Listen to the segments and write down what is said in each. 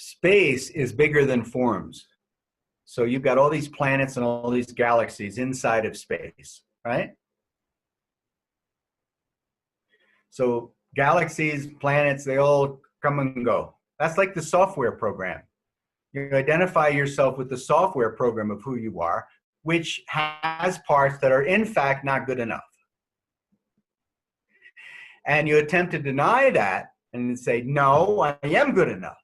Space is bigger than forms. So you've got all these planets and all these galaxies inside of space, right? So galaxies, planets, they all come and go. That's like the software program. You identify yourself with the software program of who you are, which has parts that are in fact not good enough. And you attempt to deny that and say, no, I am good enough.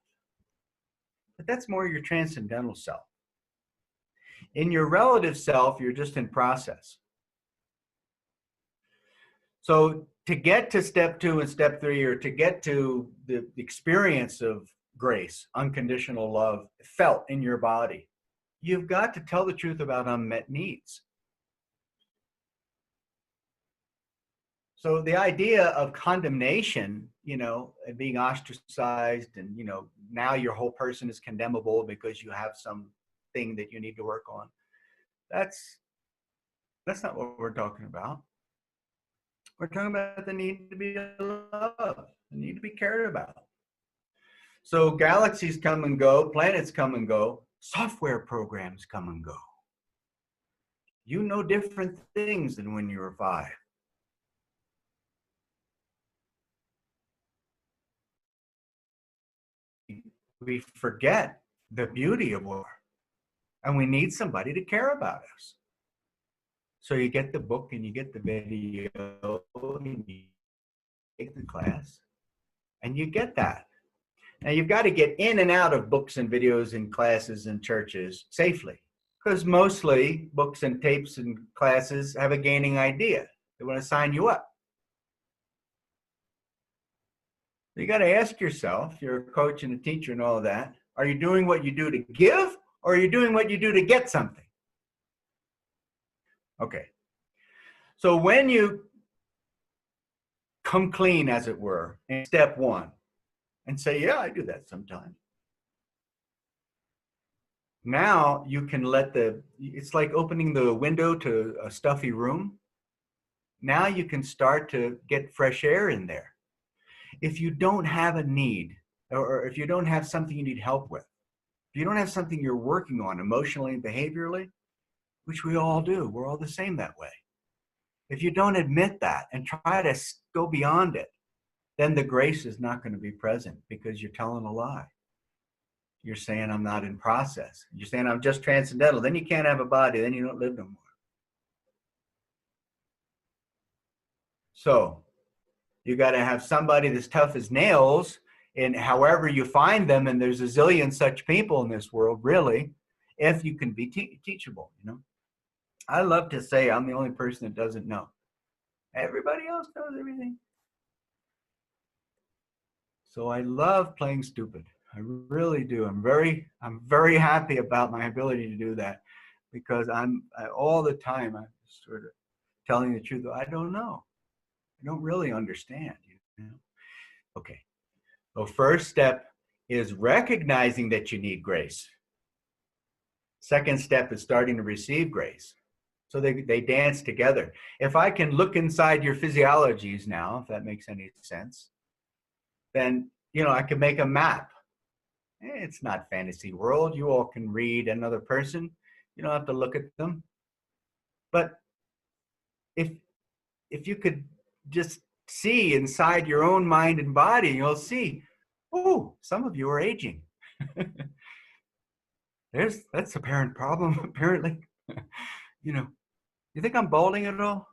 But that's more your transcendental self. In your relative self, you're just in process. So to get to step 2 and step 3, or to get to the experience of grace, unconditional love felt in your body, you've got to tell the truth about unmet needs. So the idea of condemnation, and being ostracized, and, now your whole person is condemnable because you have something that you need to work on. That's not what we're talking about. We're talking about the need to be loved, the need to be cared about. So galaxies come and go, planets come and go, software programs come and go. You know different things than when you were 5. We forget the beauty of war, and we need somebody to care about us. So you get the book and you get the video and you take the class and you get that. Now you've got to get in and out of books and videos and classes and churches safely, because mostly books and tapes and classes have a gaining idea. They want to sign you up. You got to ask yourself, you're a coach and a teacher and all of that, are you doing what you do to give, or are you doing what you do to get something? Okay. So when you come clean, as it were, in step 1, and say, yeah, I do that sometimes. Now you can it's like opening the window to a stuffy room. Now you can start to get fresh air in there. If you don't have a need, or if you don't have something you need help with, if you don't have something you're working on emotionally and behaviorally, which we all do, we're all the same that way. If you don't admit that and try to go beyond it, then the grace is not going to be present, because you're telling a lie. You're saying I'm not in process. You're saying I'm just transcendental. Then you can't have a body. Then you don't live no more. So you got to have somebody that's tough as nails, and however you find them, and there's a zillion such people in this world, really, if you can be teachable, I love to say I'm the only person that doesn't know. Everybody else knows everything. So I love playing stupid. I really do. I'm very happy about my ability to do that, because all the time I'm sort of telling the truth. I don't know. I don't really understand. Okay. So first step is recognizing that you need grace. Second step is starting to receive grace. So they dance together. If I can look inside your physiologies now, if that makes any sense, then I can make a map. It's not fantasy world. You all can read another person. You don't have to look at them. But if you could just see inside your own mind and body, you'll see, oh, some of you are aging. That's a apparent problem, apparently. You think I'm balding at all?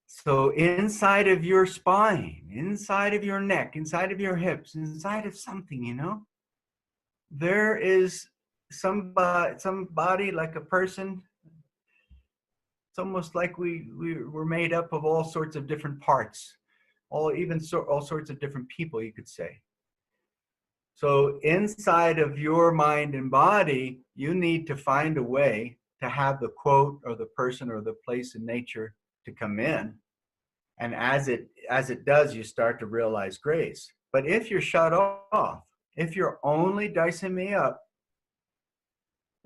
So inside of your spine, inside of your neck, inside of your hips, inside of something, there is somebody like a person. It's almost like we're made up of all sorts of different parts, all sorts of different people, you could say. So inside of your mind and body, you need to find a way to have the quote or the person or the place in nature to come in. And as it does, you start to realize grace. But if you're shut off, if you're only dicing me up,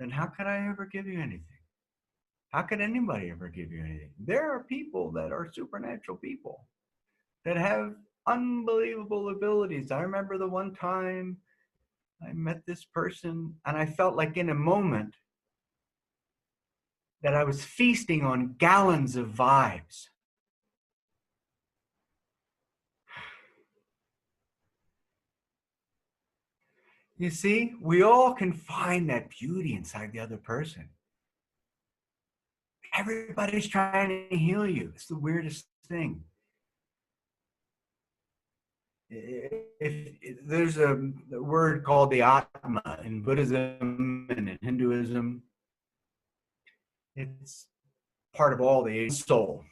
then how could I ever give you anything? How could anybody ever give you anything? There are people that are supernatural people that have unbelievable abilities. I remember the one time I met this person and I felt like in a moment that I was feasting on gallons of vibes. You see, we all can find that beauty inside the other person. Everybody's trying to heal you. It's the weirdest thing. If there's a word called the Atma in Buddhism and in Hinduism, it's part of all the soul.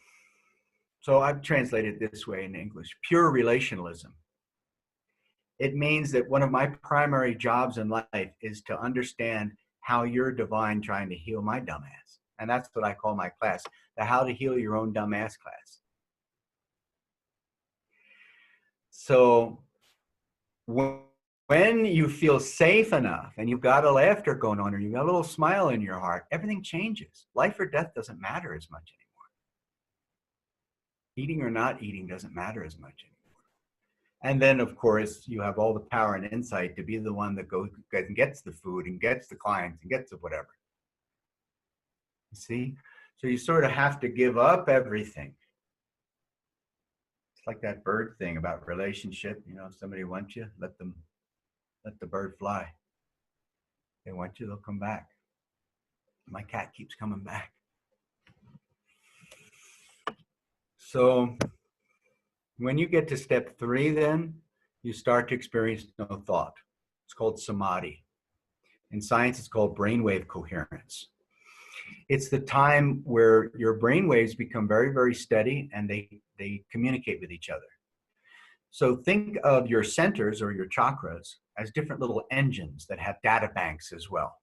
So I've translated it this way in English: pure relationalism. It means that one of my primary jobs in life is to understand how you're divine trying to heal my dumbass. And that's what I call my class, the How to Heal Your Own Dumbass class. So when you feel safe enough and you've got a laughter going on or you've got a little smile in your heart, everything changes. Life or death doesn't matter as much anymore. Eating or not eating doesn't matter as much anymore. And then, of course, you have all the power and insight to be the one that goes and gets the food and gets the clients and gets the whatever. You see? So you sort of have to give up everything. It's like that bird thing about relationship. You know, if somebody wants you, let the bird fly. If they want you, they'll come back. My cat keeps coming back. So when you get to step 3, then you start to experience no thought. It's called samadhi. In science, it's called brainwave coherence. It's the time where your brain waves become very, very steady and they communicate with each other. So think of your centers or your chakras as different little engines that have data banks as well.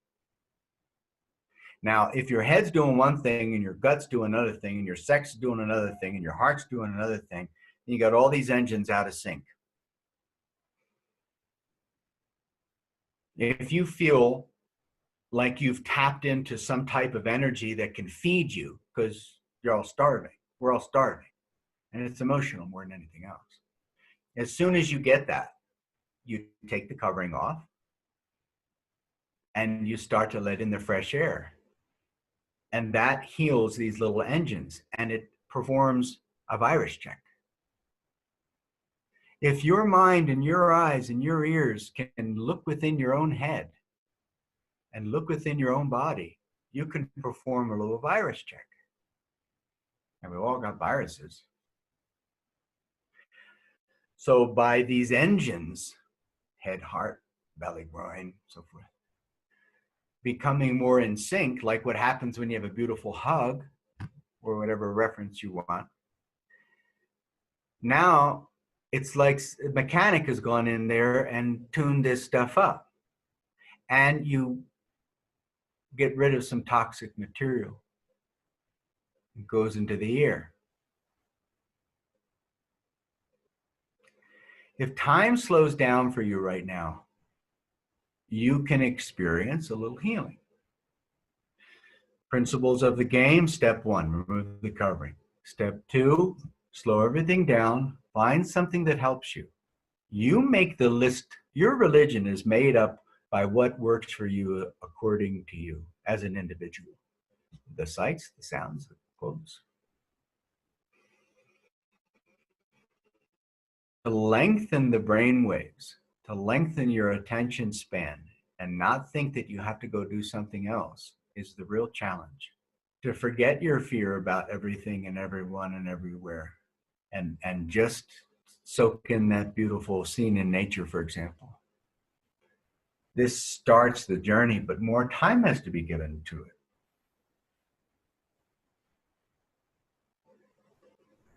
Now, if your head's doing one thing and your gut's doing another thing and your sex is doing another thing and your heart's doing another thing, you got all these engines out of sync. If you feel like you've tapped into some type of energy that can feed you, because you're all starving, we're all starving, and it's emotional more than anything else. As soon as you get that, you take the covering off and you start to let in the fresh air. And that heals these little engines and it performs a virus check. If your mind and your eyes and your ears can look within your own head and look within your own body, you can perform a little virus check. And we've all got viruses. So by these engines, head, heart, belly, groin, so forth, becoming more in sync, like what happens when you have a beautiful hug or whatever reference you want. Now it's like a mechanic has gone in there and tuned this stuff up. And you get rid of some toxic material. It goes into the air. If time slows down for you right now, you can experience a little healing. Principles of the game: step 1, remove the covering. Step 2, slow everything down, find something that helps you. You make the list. Your religion is made up by what works for you according to you as an individual. The sights, the sounds, the quotes. To lengthen the brain waves, to lengthen your attention span and not think that you have to go do something else is the real challenge. To forget your fear about everything and everyone and everywhere and just soak in that beautiful scene in nature, for example. This starts the journey, but more time has to be given to it.